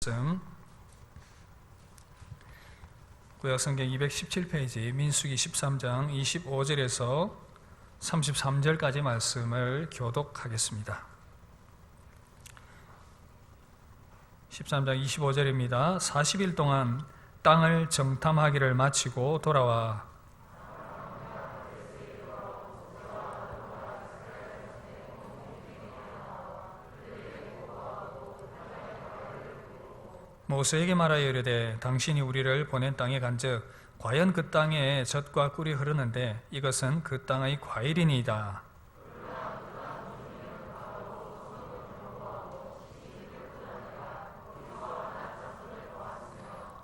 말씀 구약성경 217페이지 민수기 13장 25절에서 33절까지 말씀을 교독하겠습니다. 13장 25절입니다. 40일 동안 땅을 정탐하기를 마치고 돌아와 모세에게 말하여 이르되 당신이 우리를 보낸 땅에 간즉 과연 그 땅에 젖과 꿀이 흐르는데 이것은 그 땅의 과일이니이다.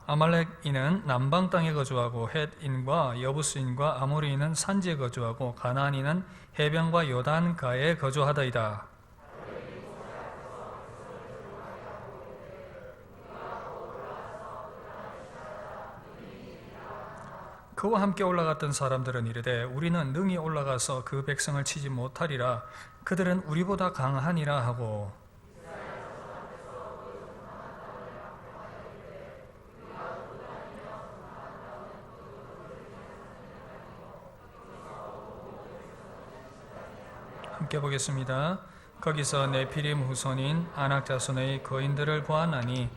아말렉인은 남방 땅에 거주하고 헷인과 여부스인과 아모리인은 산지에 거주하고 가나안인은 해변과 요단가에 거주하더이다. 그와 함께 올라갔던 사람들은 이르되 우리는 능히 올라가서 그 백성을 치지 못하리라. 그들은 우리보다 강하니라 하고 함께 보겠습니다. 거기서 네피림 후손인 아낙 자손의 거인들을 보았나니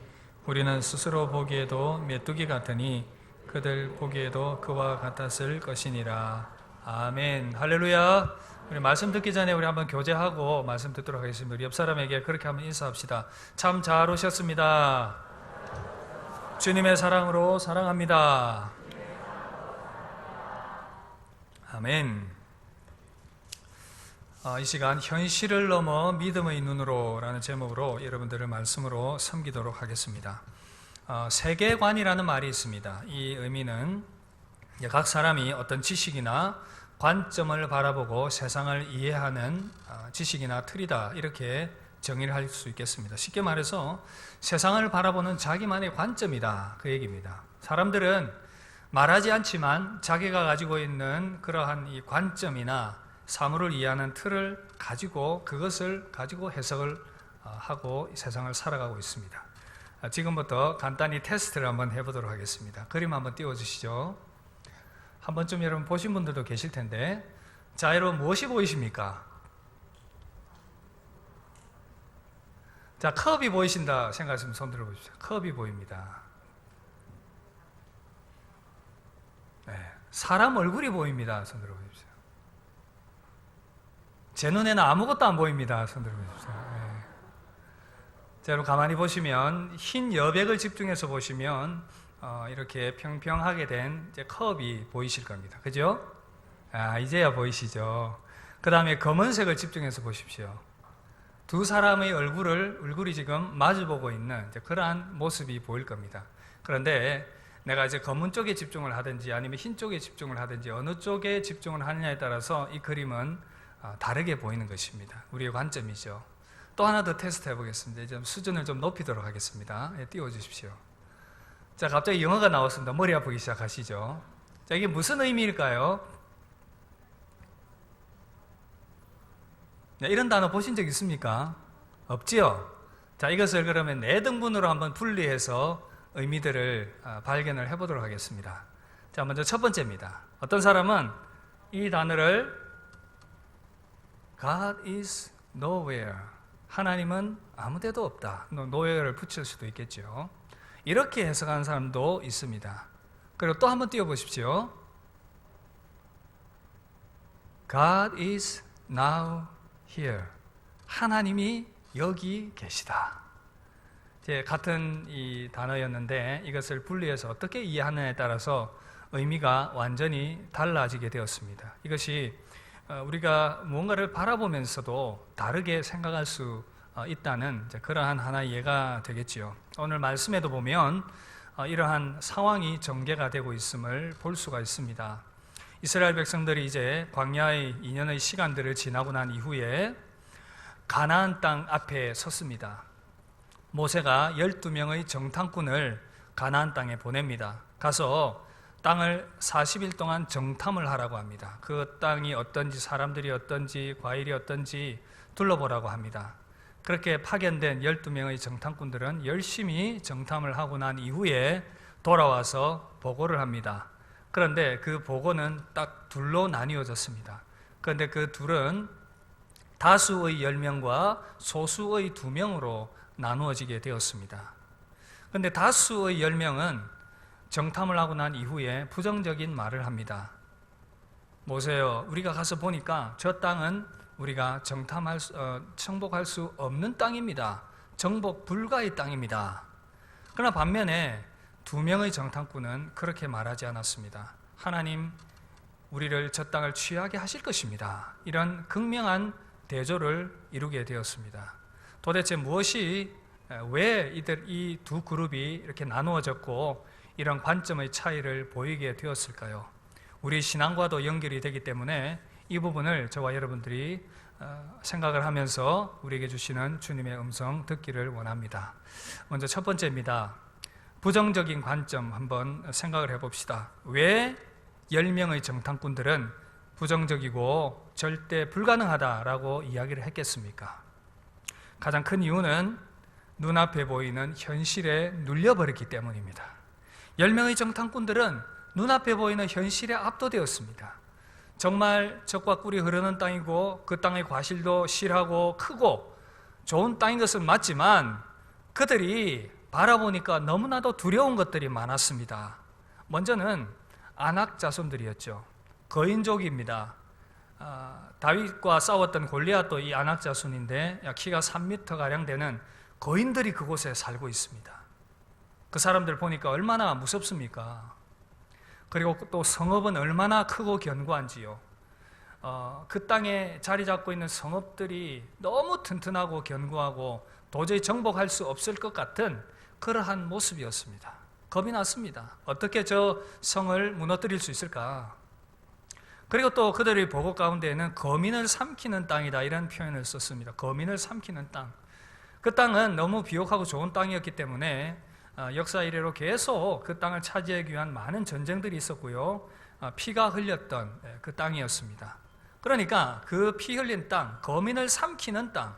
우리는 스스로 보기에도 메뚜기 같으니 그들 보기에도 그와 같았을 것이니라. 아멘. 할렐루야. 우리 말씀 듣기 전에 우리 한번 교제하고 말씀 듣도록 하겠습니다. 우리 옆 사람에게 그렇게 한번 인사합시다. 참 잘 오셨습니다. 주님의 사랑으로 사랑합니다. 아멘. 이 시간 현실을 넘어 믿음의 눈으로 라는 제목으로 여러분들을 말씀으로 섬기도록 하겠습니다. 세계관이라는 말이 있습니다. 이 의미는 각 사람이 어떤 지식이나 관점을 바라보고 세상을 이해하는 지식이나 틀이다, 이렇게 정의를 할 수 있겠습니다. 쉽게 말해서 세상을 바라보는 자기만의 관점이다, 그 얘기입니다. 사람들은 말하지 않지만 자기가 가지고 있는 그러한 이 관점이나 사물을 이해하는 틀을 가지고 그것을 가지고 해석을 하고 세상을 살아가고 있습니다. 지금부터 간단히 테스트를 한번 해보도록 하겠습니다. 그림 한번 띄워주시죠. 한 번쯤 여러분 보신 분들도 계실 텐데, 자, 여러분 무엇이 보이십니까? 자, 컵이 보이신다 생각하시면 손 들어보십시오. 컵이 보입니다. 네. 사람 얼굴이 보입니다. 손 들어보십시오. 제 눈에는 아무것도 안 보입니다. 손 들어보십시오. 네. 자, 여러분 가만히 보시면 흰 여백을 집중해서 보시면 이렇게 평평하게 된 이제 컵이 보이실 겁니다. 그죠? 이제야 보이시죠? 그 다음에 검은색을 집중해서 보십시오. 두 사람의 얼굴이 지금 마주보고 있는 이제 그러한 모습이 보일 겁니다. 그런데 내가 이제 검은 쪽에 집중을 하든지 아니면 흰 쪽에 집중을 하든지 어느 쪽에 집중을 하느냐에 따라서 이 그림은 다르게 보이는 것입니다. 우리의 관점이죠. 또 하나 더 테스트 해보겠습니다. 이제 수준을 좀 높이도록 하겠습니다. 띄워주십시오. 자, 갑자기 영어가 나왔습니다. 머리 아프기 시작하시죠. 자, 이게 무슨 의미일까요? 네, 이런 단어 보신 적 있습니까? 없지요? 자, 이것을 그러면 4등분으로 한번 분리해서 의미들을 발견을 해보도록 하겠습니다. 자, 먼저 첫 번째입니다. 어떤 사람은 이 단어를 God is nowhere, 하나님은 아무데도 없다, nowhere를 붙일 수도 있겠죠. 이렇게 해석하는 사람도 있습니다. 그리고 또 한번 띄워보십시오. God is now here, 하나님이 여기 계시다. 같은 이 단어였는데 이것을 분리해서 어떻게 이해하느냐에 따라서 의미가 완전히 달라지게 되었습니다. 이것이 우리가 무언가를 바라보면서도 다르게 생각할 수 있다는 그러한 하나의 예가 되겠지요. 오늘 말씀에도 보면 이러한 상황이 전개가 되고 있음을 볼 수가 있습니다. 이스라엘 백성들이 이제 광야의 2년의 시간들을 지나고 난 이후에 가나안 땅 앞에 섰습니다. 모세가 12명의 정탐꾼을 가나안 땅에 보냅니다. 가서 땅을 40일 동안 정탐을 하라고 합니다. 그 땅이 어떤지, 사람들이 어떤지, 과일이 어떤지 둘러보라고 합니다. 그렇게 파견된 12명의 정탐꾼들은 열심히 정탐을 하고 난 이후에 돌아와서 보고를 합니다. 그런데 그 보고는 딱 둘로 나뉘어졌습니다. 그런데 그 둘은 다수의 10명과 소수의 2명으로 나누어지게 되었습니다. 그런데 다수의 10명은 정탐을 하고 난 이후에 부정적인 말을 합니다. 보세요. 우리가 가서 보니까 저 땅은 우리가 정복할 수 없는 땅입니다. 정복 불가의 땅입니다. 그러나 반면에 2명의 정탐꾼은 그렇게 말하지 않았습니다. 하나님, 우리를 저 땅을 취하게 하실 것입니다. 이런 극명한 대조를 이루게 되었습니다. 도대체 왜 이 두 그룹이 이렇게 나누어졌고 이런 관점의 차이를 보이게 되었을까요? 우리 신앙과도 연결이 되기 때문에 이 부분을 저와 여러분들이 생각을 하면서 우리에게 주시는 주님의 음성 듣기를 원합니다. 먼저 첫 번째입니다. 부정적인 관점 한번 생각을 해봅시다. 왜 10명의 정탐꾼들은 부정적이고 절대 불가능하다라고 이야기를 했겠습니까? 가장 큰 이유는 눈앞에 보이는 현실에 눌려버렸기 때문입니다. 10명의 정탐꾼들은 눈앞에 보이는 현실에 압도되었습니다. 정말 적과 꿀이 흐르는 땅이고 그 땅의 과실도 실하고 크고 좋은 땅인 것은 맞지만 그들이 바라보니까 너무나도 두려운 것들이 많았습니다. 먼저는 아낙 자손들이었죠. 거인족입니다. 다윗과 싸웠던 골리앗도 이 아낙 자손인데 키가 3m가량 되는 거인들이 그곳에 살고 있습니다. 그 사람들 보니까 얼마나 무섭습니까? 그리고 또 성읍은 얼마나 크고 견고한지요. 그 땅에 자리 잡고 있는 성읍들이 너무 튼튼하고 견고하고 도저히 정복할 수 없을 것 같은 그러한 모습이었습니다. 겁이 났습니다. 어떻게 저 성을 무너뜨릴 수 있을까? 그리고 또 그들의 보고 가운데에는 거민을 삼키는 땅이다 이런 표현을 썼습니다. 거민을 삼키는 땅. 그 땅은 너무 비옥하고 좋은 땅이었기 때문에 역사 이래로 계속 그 땅을 차지하기 위한 많은 전쟁들이 있었고요. 피가 흘렸던 그 땅이었습니다. 그러니까 그 피 흘린 땅, 거민을 삼키는 땅,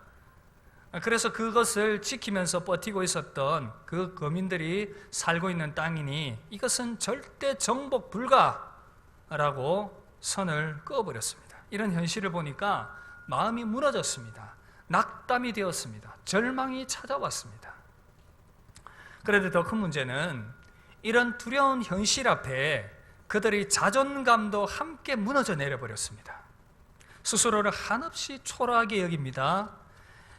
그래서 그것을 지키면서 버티고 있었던 그 거민들이 살고 있는 땅이니 이것은 절대 정복 불가라고 선을 그어버렸습니다. 이런 현실을 보니까 마음이 무너졌습니다. 낙담이 되었습니다. 절망이 찾아왔습니다. 그런데 더 큰 문제는 이런 두려운 현실 앞에 그들의 자존감도 함께 무너져 내려버렸습니다. 스스로를 한없이 초라하게 여깁니다.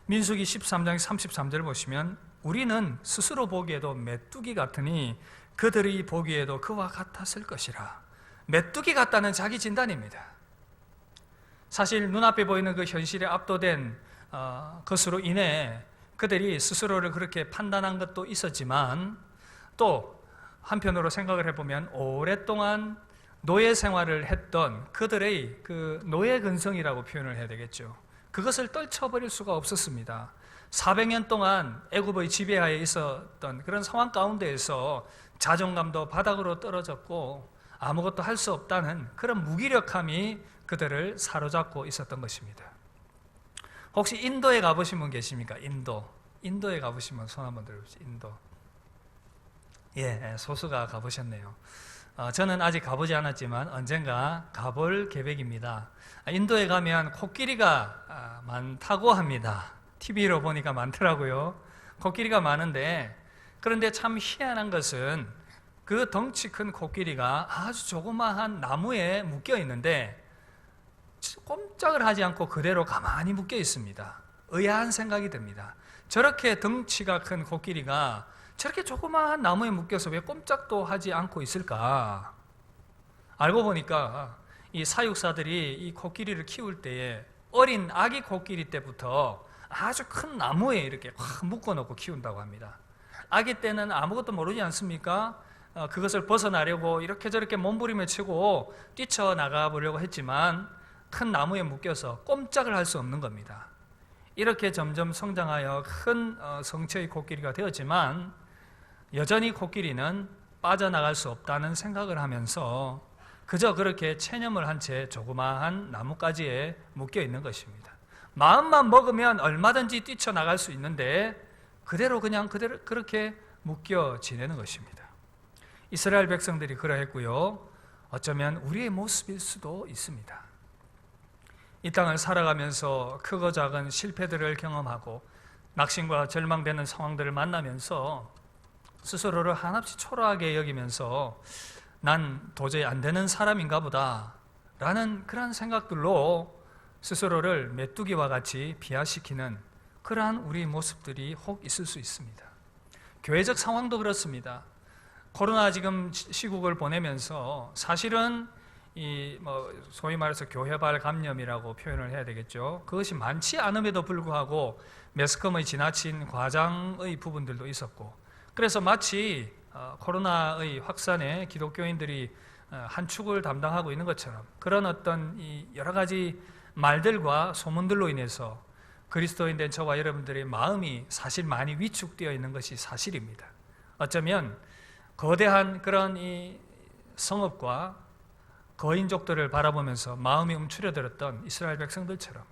민수기 13장 33절 보시면 우리는 스스로 보기에도 메뚜기 같으니 그들이 보기에도 그와 같았을 것이라. 메뚜기 같다는 자기 진단입니다. 사실 눈앞에 보이는 그 현실에 압도된 것으로 인해 그들이 스스로를 그렇게 판단한 것도 있었지만 또 한편으로 생각을 해보면 오랫동안 노예 생활을 했던 그들의 그 노예 근성이라고 표현을 해야 되겠죠. 그것을 떨쳐버릴 수가 없었습니다. 400년 동안 애굽의 지배하에 있었던 그런 상황 가운데에서 자존감도 바닥으로 떨어졌고 아무것도 할 수 없다는 그런 무기력함이 그들을 사로잡고 있었던 것입니다. 혹시 인도에 가보신 분 계십니까? 인도에 가보시면 손 한번 들어보시죠. 인도. 예, 소수가 가보셨네요. 저는 아직 가보지 않았지만 언젠가 가볼 계획입니다. 인도에 가면 코끼리가 많다고 합니다. TV로 보니까 많더라고요. 코끼리가 많은데 그런데 참 희한한 것은 그 덩치 큰 코끼리가 아주 조그마한 나무에 묶여 있는데 꼼짝을 하지 않고 그대로 가만히 묶여 있습니다. 의아한 생각이 듭니다. 저렇게 덩치가 큰 코끼리가 저렇게 조그마한 나무에 묶여서 왜 꼼짝도 하지 않고 있을까? 알고 보니까 이 사육사들이 이 코끼리를 키울 때에 어린 아기 코끼리 때부터 아주 큰 나무에 이렇게 확 묶어놓고 키운다고 합니다. 아기 때는 아무것도 모르지 않습니까? 그것을 벗어나려고 이렇게 저렇게 몸부림을 치고 뛰쳐나가 보려고 했지만 큰 나무에 묶여서 꼼짝을 할 수 없는 겁니다. 이렇게 점점 성장하여 큰 성체의 코끼리가 되었지만 여전히 코끼리는 빠져나갈 수 없다는 생각을 하면서 그저 그렇게 체념을 한 채 조그마한 나뭇가지에 묶여 있는 것입니다. 마음만 먹으면 얼마든지 뛰쳐나갈 수 있는데 그대로 그렇게 묶여 지내는 것입니다. 이스라엘 백성들이 그러했고요. 어쩌면 우리의 모습일 수도 있습니다. 이 땅을 살아가면서 크고 작은 실패들을 경험하고 낙심과 절망되는 상황들을 만나면서 스스로를 한없이 초라하게 여기면서 난 도저히 안 되는 사람인가 보다 라는 그런 생각들로 스스로를 메뚜기와 같이 비하시키는 그러한 우리 모습들이 혹 있을 수 있습니다. 교회적 상황도 그렇습니다. 코로나 지금 시국을 보내면서 사실은 소위 말해서 교회발 감염이라고 표현을 해야 되겠죠. 그것이 많지 않음에도 불구하고 매스컴의 지나친 과장의 부분들도 있었고, 그래서 마치 코로나의 확산에 기독교인들이 한 축을 담당하고 있는 것처럼 그런 어떤 이 여러 가지 말들과 소문들로 인해서 그리스도인된 저와 여러분들의 마음이 사실 많이 위축되어 있는 것이 사실입니다. 어쩌면 거대한 그런 이 성읍과 거인족들을 바라보면서 마음이 움츠려들었던 이스라엘 백성들처럼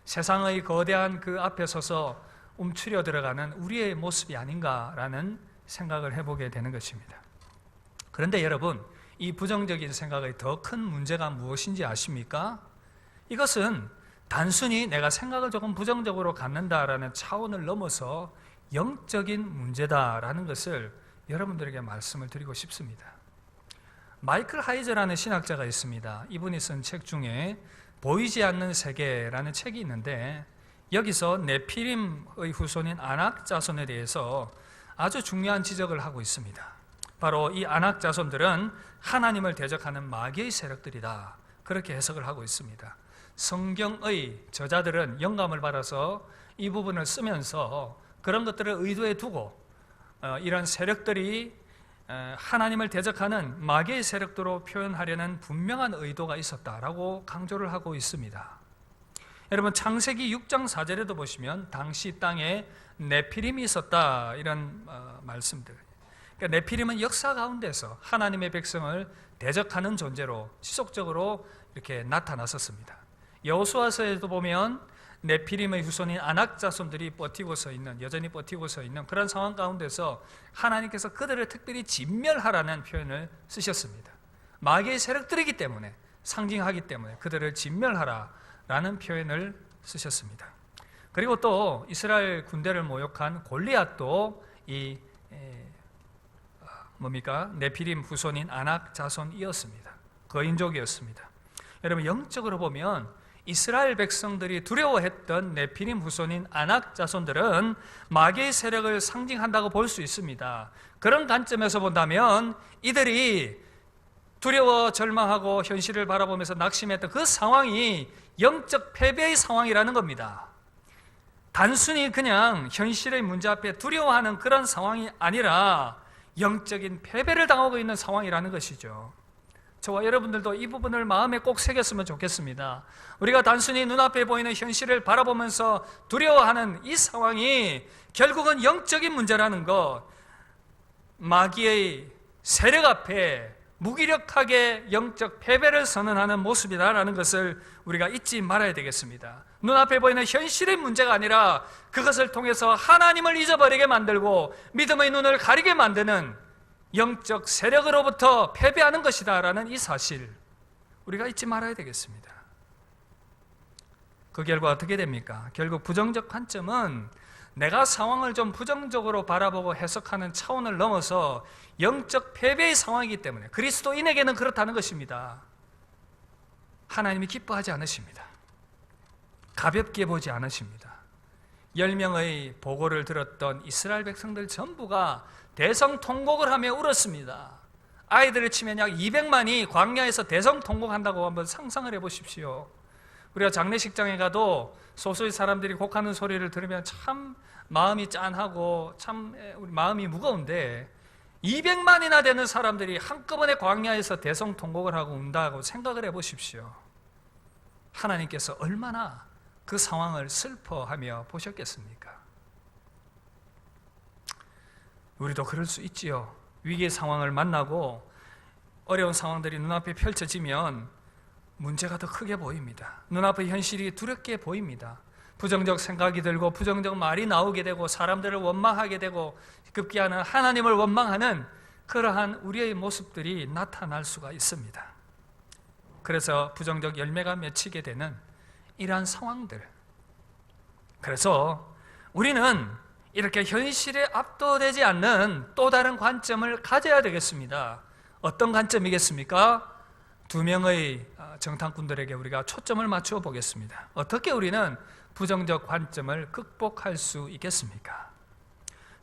세상의 거대한 그 앞에 서서 움츠려 들어가는 우리의 모습이 아닌가라는 생각을 해보게 되는 것입니다. 그런데 여러분, 이 부정적인 생각의 더 큰 문제가 무엇인지 아십니까? 이것은 단순히 내가 생각을 조금 부정적으로 갖는다라는 차원을 넘어서 영적인 문제다라는 것을 여러분들에게 말씀을 드리고 싶습니다. 마이클 하이저라는 신학자가 있습니다. 이분이 쓴 책 중에 보이지 않는 세계라는 책이 있는데 여기서 네피림의 후손인 아낙 자손에 대해서 아주 중요한 지적을 하고 있습니다. 바로 이 아낙 자손들은 하나님을 대적하는 마귀의 세력들이다, 그렇게 해석을 하고 있습니다. 성경의 저자들은 영감을 받아서 이 부분을 쓰면서 그런 것들을 의도해 두고 이런 세력들이 하나님을 대적하는 마귀의 세력도로 표현하려는 분명한 의도가 있었다라고 강조를 하고 있습니다. 여러분, 창세기 6장 4절에도 보시면 당시 땅에 네피림이 있었다, 이런 말씀들. 그러니까 네피림은 역사 가운데서 하나님의 백성을 대적하는 존재로 지속적으로 이렇게 나타났었습니다. 여호수아서에도 보면 네피림의 후손인 아낙 자손들이 여전히 버티고서 있는 그런 상황 가운데서 하나님께서 그들을 특별히 진멸하라는 표현을 쓰셨습니다. 마귀의 세력들이기 때문에, 상징하기 때문에 그들을 진멸하라라는 표현을 쓰셨습니다. 그리고 또 이스라엘 군대를 모욕한 골리앗도 이 네피림 후손인 아낙 자손이었습니다. 거인족이었습니다. 여러분, 영적으로 보면 이스라엘 백성들이 두려워했던 네피림 후손인 아낙 자손들은 마귀의 세력을 상징한다고 볼 수 있습니다. 그런 관점에서 본다면 이들이 두려워 절망하고 현실을 바라보면서 낙심했던 그 상황이 영적 패배의 상황이라는 겁니다. 단순히 그냥 현실의 문제 앞에 두려워하는 그런 상황이 아니라 영적인 패배를 당하고 있는 상황이라는 것이죠. 저와 여러분들도 이 부분을 마음에 꼭 새겼으면 좋겠습니다. 우리가 단순히 눈앞에 보이는 현실을 바라보면서 두려워하는 이 상황이 결국은 영적인 문제라는 것, 마귀의 세력 앞에 무기력하게 영적 패배를 선언하는 모습이다라는 것을 우리가 잊지 말아야 되겠습니다. 눈앞에 보이는 현실의 문제가 아니라 그것을 통해서 하나님을 잊어버리게 만들고 믿음의 눈을 가리게 만드는 영적 세력으로부터 패배하는 것이다라는 이 사실, 우리가 잊지 말아야 되겠습니다. 그 결과 어떻게 됩니까? 결국 부정적 관점은 내가 상황을 좀 부정적으로 바라보고 해석하는 차원을 넘어서 영적 패배의 상황이기 때문에 그리스도인에게는 그렇다는 것입니다. 하나님이 기뻐하지 않으십니다. 가볍게 보지 않으십니다. 10명의 보고를 들었던 이스라엘 백성들 전부가 대성통곡을 하며 울었습니다. 아이들을 치면 약 200만이 광야에서 대성통곡한다고 한번 상상을 해보십시오. 우리가 장례식장에 가도 소수의 사람들이 곡하는 소리를 들으면 참 마음이 짠하고 참 우리 마음이 무거운데 200만이나 되는 사람들이 한꺼번에 광야에서 대성통곡을 하고 운다고 생각을 해보십시오. 하나님께서 얼마나 그 상황을 슬퍼하며 보셨겠습니까? 우리도 그럴 수 있지요. 위기의 상황을 만나고 어려운 상황들이 눈앞에 펼쳐지면 문제가 더 크게 보입니다. 눈앞의 현실이 두렵게 보입니다. 부정적 생각이 들고 부정적 말이 나오게 되고 사람들을 원망하게 되고 급기야는 하나님을 원망하는 그러한 우리의 모습들이 나타날 수가 있습니다. 그래서 부정적 열매가 맺히게 되는 이러한 상황들, 그래서 우리는 이렇게 현실에 압도되지 않는 또 다른 관점을 가져야 되겠습니다. 어떤 관점이겠습니까? 두 명의 정탐꾼들에게 우리가 초점을 맞추어 보겠습니다. 어떻게 우리는 부정적 관점을 극복할 수 있겠습니까?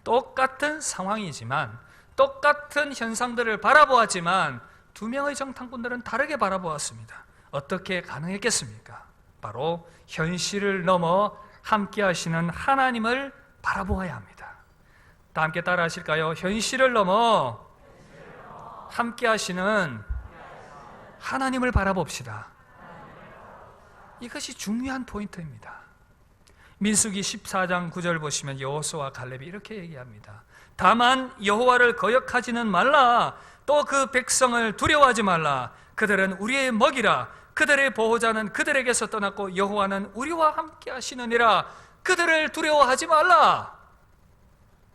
똑같은 상황이지만 똑같은 현상들을 바라보았지만 두 명의 정탐꾼들은 다르게 바라보았습니다. 어떻게 가능했겠습니까? 바로 현실을 넘어 함께 하시는 하나님을 바라보아야 합니다. 다 함께 따라 하실까요? 현실을 넘어 함께 하시는 하나님을 바라봅시다. 이것이 중요한 포인트입니다. 민수기 14장 9절 보시면 여호수아와 갈렙이 이렇게 얘기합니다. 다만 여호와를 거역하지는 말라. 또 그 백성을 두려워하지 말라. 그들은 우리의 먹이라. 그들의 보호자는 그들에게서 떠났고 여호와는 우리와 함께 하시느니라. 그들을 두려워하지 말라.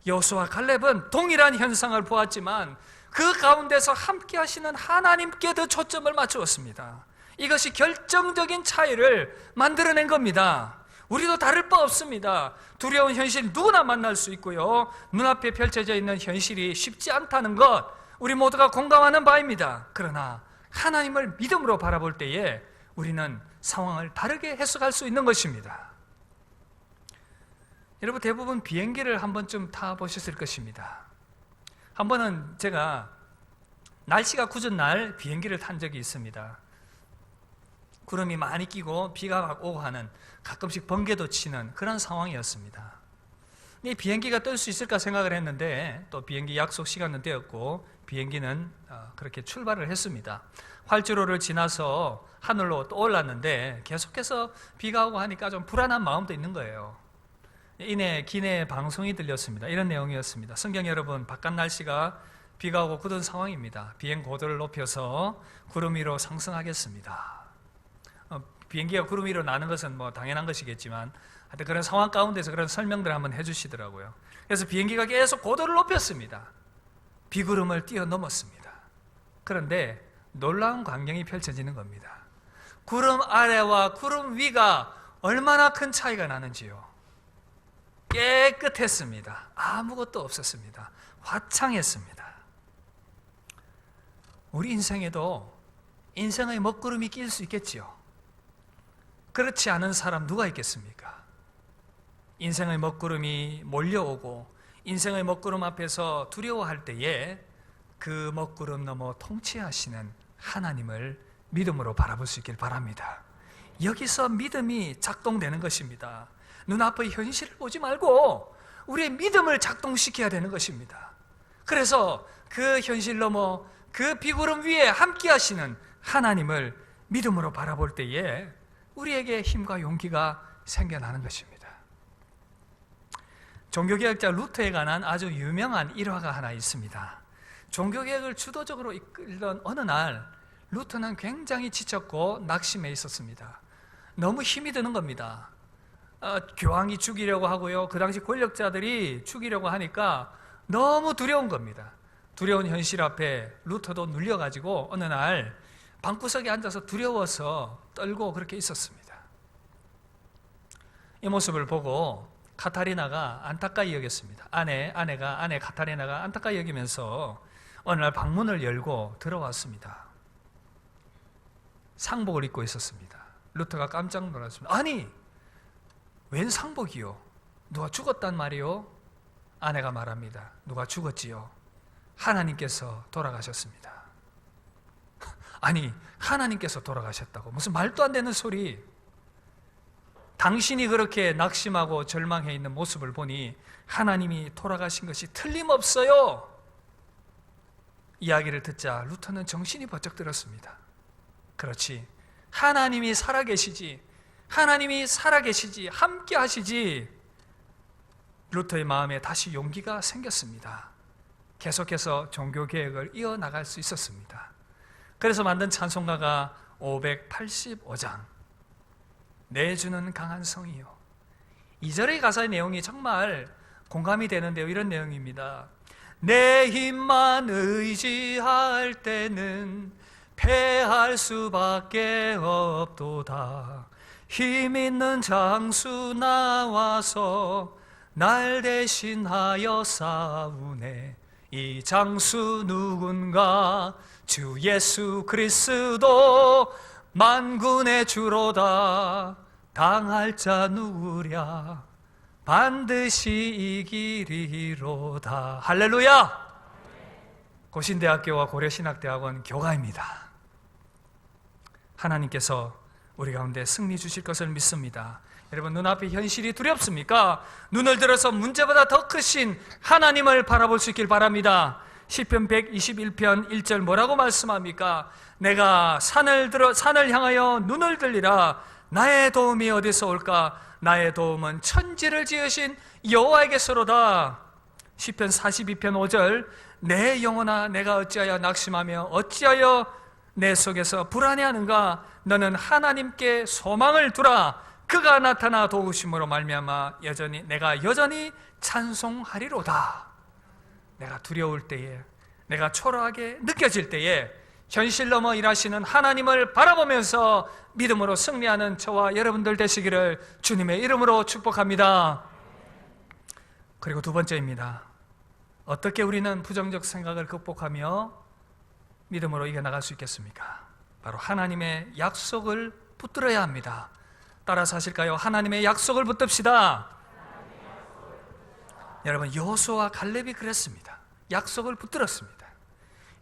여호수아와 갈렙은 동일한 현상을 보았지만 그 가운데서 함께 하시는 하나님께 더 초점을 맞추었습니다. 이것이 결정적인 차이를 만들어낸 겁니다. 우리도 다를 바 없습니다. 두려운 현실 누구나 만날 수 있고요, 눈앞에 펼쳐져 있는 현실이 쉽지 않다는 것 우리 모두가 공감하는 바입니다. 그러나 하나님을 믿음으로 바라볼 때에 우리는 상황을 다르게 해석할 수 있는 것입니다. 여러분, 대부분 비행기를 한 번쯤 타보셨을 것입니다. 한 번은 제가 날씨가 굳은 날 비행기를 탄 적이 있습니다. 구름이 많이 끼고 비가 막 오고 하는, 가끔씩 번개도 치는 그런 상황이었습니다. 이 비행기가 뜰 수 있을까 생각을 했는데 또 비행기 약속 시간은 되었고 비행기는 그렇게 출발을 했습니다. 활주로를 지나서 하늘로 또 올랐는데 계속해서 비가 오고 하니까 좀 불안한 마음도 있는 거예요. 이내 기내 방송이 들렸습니다. 이런 내용이었습니다. 성경 여러분, 바깥 날씨가 비가 오고 굳은 상황입니다. 비행 고도를 높여서 구름 위로 상승하겠습니다. 비행기가 구름 위로 나는 것은 뭐 당연한 것이겠지만 하여튼 그런 상황 가운데서 그런 설명들을 한번 해주시더라고요. 그래서 비행기가 계속 고도를 높였습니다. 비구름을 뛰어넘었습니다. 그런데 놀라운 광경이 펼쳐지는 겁니다. 구름 아래와 구름 위가 얼마나 큰 차이가 나는지요. 깨끗했습니다. 아무것도 없었습니다. 화창했습니다. 우리 인생에도 인생의 먹구름이 낄 수 있겠지요. 그렇지 않은 사람 누가 있겠습니까? 인생의 먹구름이 몰려오고 인생의 먹구름 앞에서 두려워할 때에 그 먹구름 넘어 통치하시는 하나님을 믿음으로 바라볼 수 있길 바랍니다. 여기서 믿음이 작동되는 것입니다. 눈앞의 현실을 보지 말고 우리의 믿음을 작동시켜야 되는 것입니다. 그래서 그 현실 넘어 그 비구름 위에 함께 하시는 하나님을 믿음으로 바라볼 때에 우리에게 힘과 용기가 생겨나는 것입니다. 종교개혁자 루터에 관한 아주 유명한 일화가 하나 있습니다. 종교개혁을 주도적으로 이끌던 어느 날 루터는 굉장히 지쳤고 낙심해 있었습니다. 너무 힘이 드는 겁니다. 교황이 죽이려고 하고요, 그 당시 권력자들이 죽이려고 하니까 너무 두려운 겁니다. 두려운 현실 앞에 루터도 눌려가지고 어느 날 방구석에 앉아서 두려워서 떨고 그렇게 있었습니다. 이 모습을 보고 카타리나가 안타까이 여겼습니다. 아내 카타리나가 안타까이 여기면서 어느 날 방문을 열고 들어왔습니다. 상복을 입고 있었습니다. 루터가 깜짝 놀랐습니다. 아니, 웬 상복이요? 누가 죽었단 말이요? 아내가 말합니다. 누가 죽었지요? 하나님께서 돌아가셨습니다. 아니, 하나님께서 돌아가셨다고? 무슨 말도 안 되는 소리. 당신이 그렇게 낙심하고 절망해 있는 모습을 보니 하나님이 돌아가신 것이 틀림없어요. 이야기를 듣자 루터는 정신이 번쩍 들었습니다. 그렇지, 하나님이 살아계시지, 하나님이 살아계시지, 함께 하시지. 루터의 마음에 다시 용기가 생겼습니다. 계속해서 종교개혁을 이어나갈 수 있었습니다. 그래서 만든 찬송가가 585장, 내 주는 강한 성이요 2절의 가사의 내용이 정말 공감이 되는데요. 이런 내용입니다. 내 힘만 의지할 때는 패할 수밖에 없도다. 힘 있는 장수 나와서 날 대신하여 싸우네. 이 장수 누군가? 주 예수 그리스도 만군의 주로다. 당할 자 누구랴? 반드시 이기리로다. 할렐루야! 고신대학교와 고려신학대학원 교가입니다. 하나님께서 우리 가운데 승리 주실 것을 믿습니다. 여러분, 눈앞에 현실이 두렵습니까? 눈을 들어서 문제보다 더 크신 하나님을 바라볼 수 있길 바랍니다. 시편 121편 1절 뭐라고 말씀합니까? 내가 산을 향하여 눈을 들리라. 나의 도움이 어디서 올까? 나의 도움은 천지를 지으신 여호와에게서로다. 시편 42편 5절 내 영혼아 내가 어찌하여 낙심하며 어찌하여 내 속에서 불안해하는가? 너는 하나님께 소망을 두라. 그가 나타나 도우심으로 말미암아 내가 여전히 찬송하리로다. 내가 두려울 때에, 내가 초라하게 느껴질 때에 현실 넘어 일하시는 하나님을 바라보면서 믿음으로 승리하는 저와 여러분들 되시기를 주님의 이름으로 축복합니다. 그리고 두 번째입니다. 어떻게 우리는 부정적 생각을 극복하며 믿음으로 이겨나갈 수 있겠습니까? 바로 하나님의 약속을 붙들어야 합니다. 따라서 하실까요? 하나님의 약속을 붙듭시다. 여러분, 여호수아와 갈렙이 그랬습니다. 약속을 붙들었습니다.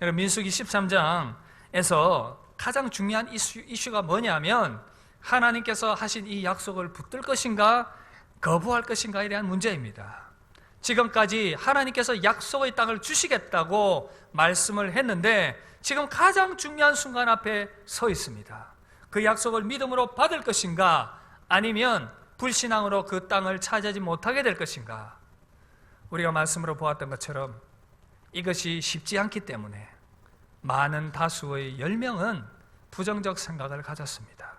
여러분, 민수기 13장에서 가장 중요한 이슈가 뭐냐면 하나님께서 하신 이 약속을 붙들 것인가 거부할 것인가에 대한 문제입니다. 지금까지 하나님께서 약속의 땅을 주시겠다고 말씀을 했는데 지금 가장 중요한 순간 앞에 서 있습니다. 그 약속을 믿음으로 받을 것인가 아니면 불신앙으로 그 땅을 차지하지 못하게 될 것인가. 우리가 말씀으로 보았던 것처럼 이것이 쉽지 않기 때문에 많은 다수의 10명은 부정적 생각을 가졌습니다.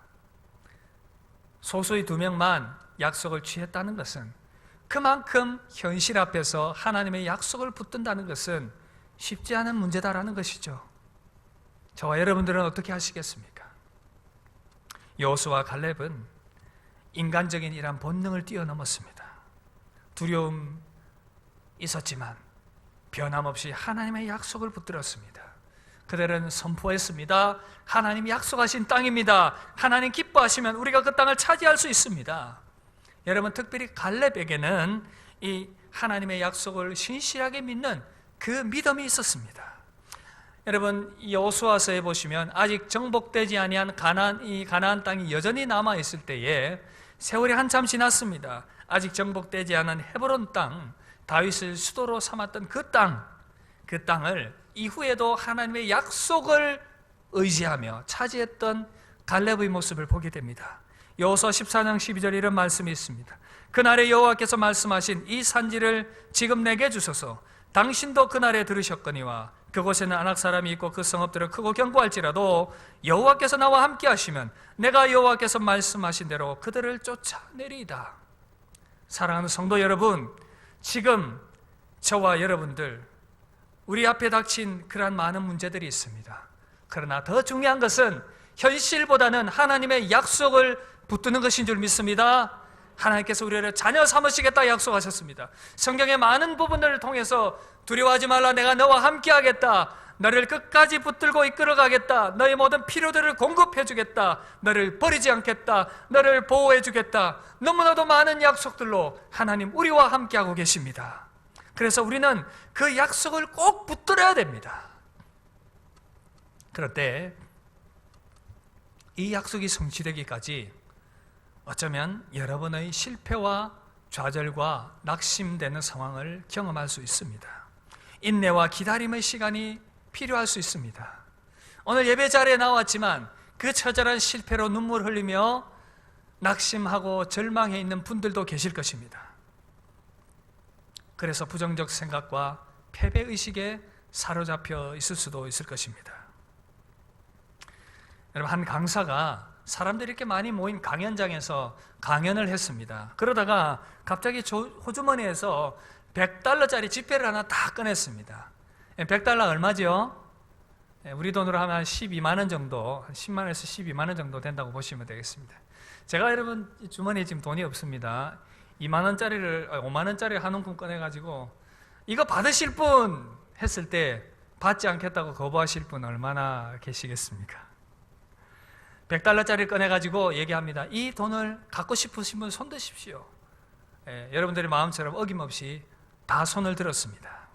소수의 2명만 약속을 취했다는 것은 그만큼 현실 앞에서 하나님의 약속을 붙든다는 것은 쉽지 않은 문제다라는 것이죠. 저와 여러분들은 어떻게 하시겠습니까? 여호수아와 갈렙은 인간적인 이런 본능을 뛰어넘었습니다. 두려움 있었지만 변함없이 하나님의 약속을 붙들었습니다. 그들은 선포했습니다. 하나님이 약속하신 땅입니다. 하나님 기뻐하시면 우리가 그 땅을 차지할 수 있습니다. 여러분, 특별히 갈렙에게는 이 하나님의 약속을 신실하게 믿는 그 믿음이 있었습니다. 여러분, 여호수아서에 보시면 아직 정복되지 아니한 가나안 땅이 여전히 남아 있을 때에 세월이 한참 지났습니다. 아직 정복되지 않은 헤브론 땅, 다윗을 수도로 삼았던 그 땅을 이후에도 하나님의 약속을 의지하며 차지했던 갈렙의 모습을 보게 됩니다. 여호수아 14장 12절에 이런 말씀이 있습니다. 그날에 여호와께서 말씀하신 이 산지를 지금 내게 주소서. 당신도 그날에 들으셨거니와 그곳에는 아낙 사람이 있고 그 성읍들은 크고 견고할지라도 여호와께서 나와 함께 하시면 내가 여호와께서 말씀하신 대로 그들을 쫓아내리이다. 사랑하는 성도 여러분, 지금 저와 여러분들 우리 앞에 닥친 그러한 많은 문제들이 있습니다. 그러나 더 중요한 것은 현실보다는 하나님의 약속을 붙드는 것인 줄 믿습니다. 하나님께서 우리를 자녀 삼으시겠다 약속하셨습니다. 성경의 많은 부분들을 통해서 두려워하지 말라, 내가 너와 함께 하겠다, 너를 끝까지 붙들고 이끌어가겠다, 너의 모든 필요들을 공급해 주겠다, 너를 버리지 않겠다, 너를 보호해 주겠다, 너무나도 많은 약속들로 하나님 우리와 함께하고 계십니다. 그래서 우리는 그 약속을 꼭 붙들어야 됩니다. 그런데 이 약속이 성취되기까지 어쩌면 여러분의 실패와 좌절과 낙심되는 상황을 경험할 수 있습니다. 인내와 기다림의 시간이 필요할 수 있습니다. 오늘 예배 자리에 나왔지만 그 처절한 실패로 눈물 흘리며 낙심하고 절망해 있는 분들도 계실 것입니다. 그래서 부정적 생각과 패배의식에 사로잡혀 있을 수도 있을 것입니다. 여러분, 한 강사가 사람들이 이렇게 많이 모인 강연장에서 강연을 했습니다. 그러다가 갑자기 호주머니에서 $100짜리 지폐를 하나 다 꺼냈습니다. $100 얼마죠? 우리 돈으로 하면 12만 원 정도, 10만 원에서 12만 원 정도 된다고 보시면 되겠습니다. 제가 여러분 주머니에 지금 돈이 없습니다. 2만 원짜리를 5만 원짜리 한 움큼 꺼내가지고 이거 받으실 분 했을 때 받지 않겠다고 거부하실 분 얼마나 계시겠습니까? $100짜리를 꺼내가지고 얘기합니다. 이 돈을 갖고 싶으신 분 손 드십시오. 여러분들의 마음처럼 어김없이 다 손을 들었습니다.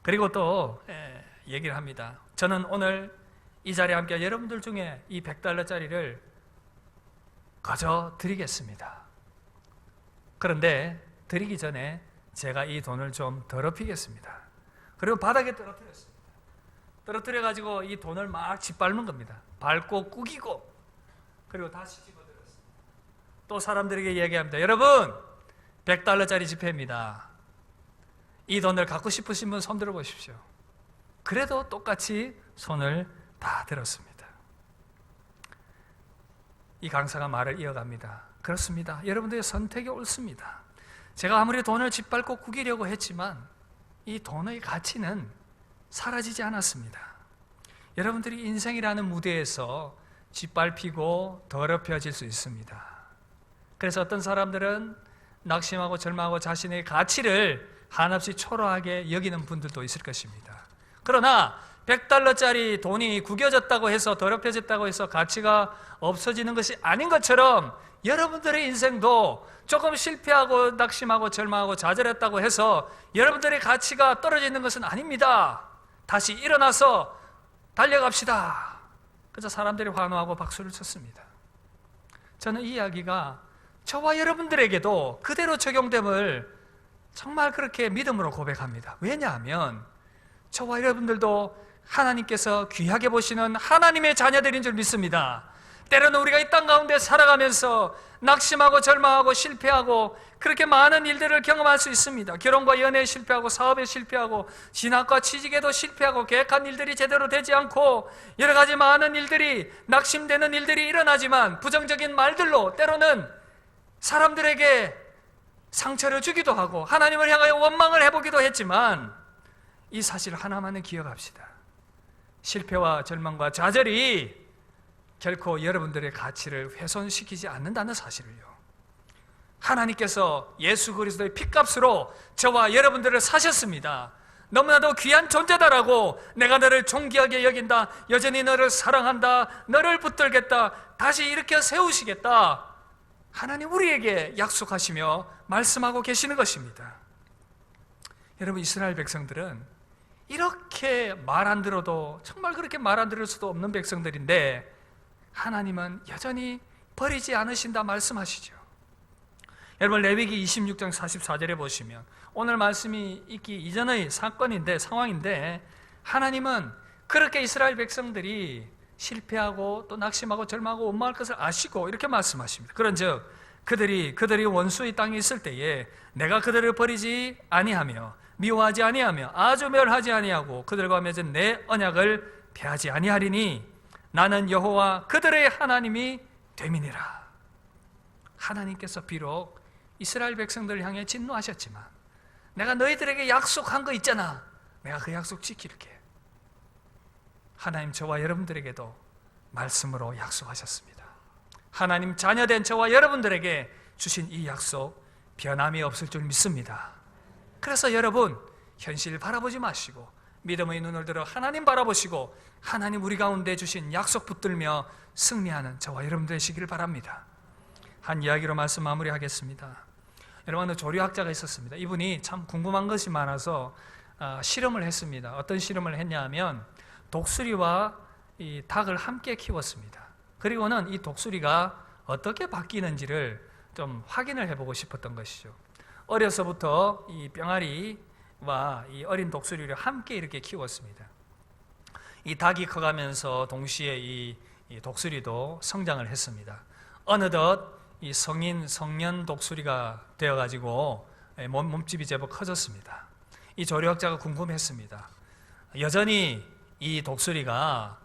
그리고 또 얘기를 합니다. 저는 오늘 이 자리에 함께 여러분들 중에 이 $100짜리를 거저 드리겠습니다. 그런데 드리기 전에 제가 이 돈을 좀 더럽히겠습니다. 그리고 바닥에 떨어뜨렸습니다. 떨어뜨려가지고 이 돈을 막 짓밟는 겁니다. 밟고 꾸기고 그리고 다시 집어들었습니다. 또 사람들에게 얘기합니다. 여러분, $100짜리 지폐입니다. 이 돈을 갖고 싶으신 분 손 들어 보십시오. 그래도 똑같이 손을 다 들었습니다. 이 강사가 말을 이어갑니다. 그렇습니다. 여러분들의 선택이 옳습니다. 제가 아무리 돈을 짓밟고 구기려고 했지만 이 돈의 가치는 사라지지 않았습니다. 여러분들이 인생이라는 무대에서 짓밟히고 더럽혀질 수 있습니다. 그래서 어떤 사람들은 낙심하고 절망하고 자신의 가치를 한없이 초라하게 여기는 분들도 있을 것입니다. 그러나 $100짜리 돈이 구겨졌다고 해서 더럽혀졌다고 해서 가치가 없어지는 것이 아닌 것처럼 여러분들의 인생도 조금 실패하고 낙심하고 절망하고 좌절했다고 해서 여러분들의 가치가 떨어지는 것은 아닙니다. 다시 일어나서 달려갑시다. 그래서 사람들이 환호하고 박수를 쳤습니다. 저는 이 이야기가 저와 여러분들에게도 그대로 적용됨을 정말 그렇게 믿음으로 고백합니다. 왜냐하면 저와 여러분들도 하나님께서 귀하게 보시는 하나님의 자녀들인 줄 믿습니다. 때로는 우리가 이 땅 가운데 살아가면서 낙심하고 절망하고 실패하고 그렇게 많은 일들을 경험할 수 있습니다. 결혼과 연애에 실패하고 사업에 실패하고 진학과 취직에도 실패하고 계획한 일들이 제대로 되지 않고 여러 가지 많은 일들이 낙심되는 일들이 일어나지만 부정적인 말들로 때로는 사람들에게 상처를 주기도 하고 하나님을 향하여 원망을 해보기도 했지만 이 사실 하나만은 기억합시다. 실패와 절망과 좌절이 결코 여러분들의 가치를 훼손시키지 않는다는 사실을요. 하나님께서 예수 그리스도의 핏값으로 저와 여러분들을 사셨습니다. 너무나도 귀한 존재다라고 내가 너를 존귀하게 여긴다, 여전히 너를 사랑한다, 너를 붙들겠다, 다시 일으켜 세우시겠다, 하나님 우리에게 약속하시며 말씀하고 계시는 것입니다. 여러분, 이스라엘 백성들은 이렇게 말 안 들어도 정말 그렇게 말 안 들을 수도 없는 백성들인데 하나님은 여전히 버리지 않으신다 말씀하시죠. 여러분, 레위기 26장 44절에 보시면 오늘 말씀이 있기 이전의 사건인데 상황인데 하나님은 그렇게 이스라엘 백성들이 실패하고 또 낙심하고 절망하고 원망할 것을 아시고 이렇게 말씀하십니다. 그런즉 그들이 원수의 땅에 있을 때에 내가 그들을 버리지 아니하며 미워하지 아니하며 아주 멸하지 아니하고 그들과 맺은 내 언약을 폐하지 아니하리니 나는 여호와 그들의 하나님이 됨이니라. 하나님께서 비록 이스라엘 백성들을 향해 진노하셨지만 내가 너희들에게 약속한 거 있잖아, 내가 그 약속 지킬게. 하나님 저와 여러분들에게도 말씀으로 약속하셨습니다. 하나님 자녀된 저와 여러분들에게 주신 이 약속 변함이 없을 줄 믿습니다. 그래서 여러분, 현실 바라보지 마시고 믿음의 눈을 들어 하나님 바라보시고 하나님 우리 가운데 주신 약속 붙들며 승리하는 저와 여러분 되시기를 바랍니다. 한 이야기로 말씀 마무리하겠습니다. 여러분, 조류학자가 있었습니다. 이분이 참 궁금한 것이 많아서 실험을 했습니다. 어떤 실험을 했냐 하면 독수리와 이 닭을 함께 키웠습니다. 그리고는 이 독수리가 어떻게 바뀌는지를 좀 확인을 해보고 싶었던 것이죠. 어려서부터 이 병아리와 이 어린 독수리를 함께 이렇게 키웠습니다. 이 닭이 커가면서 동시에 이 독수리도 성장을 했습니다. 어느덧 이 성년 독수리가 되어가지고 몸집이 제법 커졌습니다. 이 조류학자가 궁금했습니다. 여전히 이 독수리가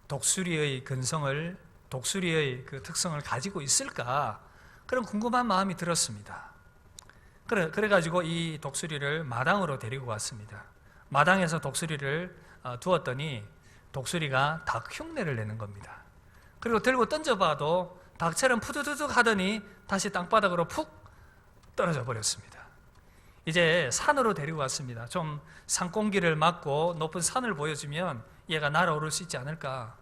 독수리의 근성을 독수리의 그 특성을 가지고 있을까? 그런 궁금한 마음이 들었습니다. 그래가지고 이 독수리를 마당으로 데리고 갔습니다. 마당에서 독수리를 두었더니 독수리가 닭 흉내를 내는 겁니다. 그리고 들고 던져봐도 닭처럼 푸드드득 하더니 다시 땅바닥으로 푹 떨어져 버렸습니다. 이제 산으로 데리고 갔습니다. 좀 산공기를 맞고 높은 산을 보여주면 얘가 날아오를 수 있지 않을까.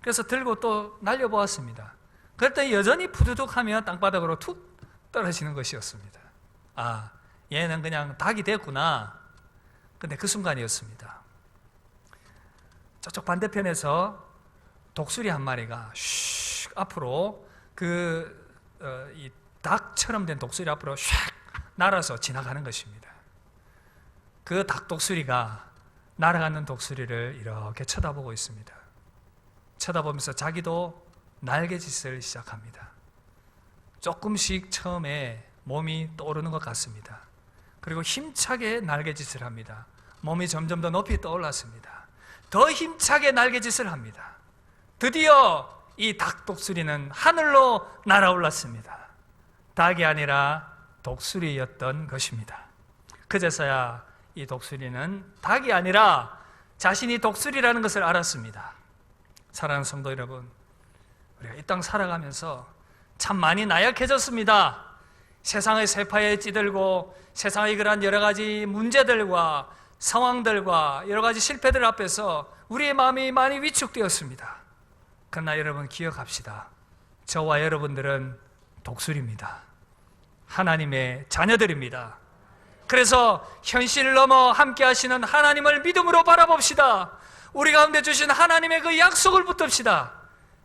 그래서 들고 또 날려보았습니다. 그랬더니 여전히 푸드득 하며 땅바닥으로 툭 떨어지는 것이었습니다. 아, 얘는 그냥 닭이 됐구나. 근데 그 순간이었습니다. 저쪽 반대편에서 독수리 한 마리가 슉 앞으로 이 닭처럼 된 독수리 앞으로 슉 날아서 지나가는 것입니다. 그 닭독수리가 날아가는 독수리를 이렇게 쳐다보고 있습니다. 쳐다보면서 자기도 날개짓을 시작합니다. 조금씩 처음에 몸이 떠오르는 것 같습니다. 그리고 힘차게 날개짓을 합니다. 몸이 점점 더 높이 떠올랐습니다. 더 힘차게 날개짓을 합니다. 드디어 이 닭독수리는 하늘로 날아올랐습니다. 닭이 아니라 독수리였던 것입니다. 그제서야 이 독수리는 닭이 아니라 자신이 독수리라는 것을 알았습니다. 사랑하는 성도 여러분, 우리가 이 땅 살아가면서 참 많이 나약해졌습니다. 세상의 세파에 찌들고 세상의 그러한 여러 가지 문제들과 상황들과 여러 가지 실패들 앞에서 우리의 마음이 많이 위축되었습니다. 그러나 여러분 기억합시다. 저와 여러분들은 독수리입니다. 하나님의 자녀들입니다. 그래서 현실을 넘어 함께 하시는 하나님을 믿음으로 바라봅시다. 우리 가운데 주신 하나님의 그 약속을 붙듭시다.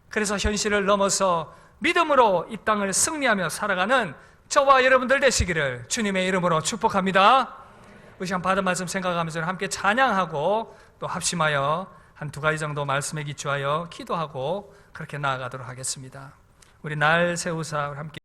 그래서 현실을 넘어서 믿음으로 이 땅을 승리하며 살아가는 저와 여러분들 되시기를 주님의 이름으로 축복합니다. 우리 시간 받은 말씀 생각하면서 함께 찬양하고 또 합심하여 한 두 가지 정도 말씀에 기초하여 기도하고 그렇게 나아가도록 하겠습니다. 우리 날 세우사 함께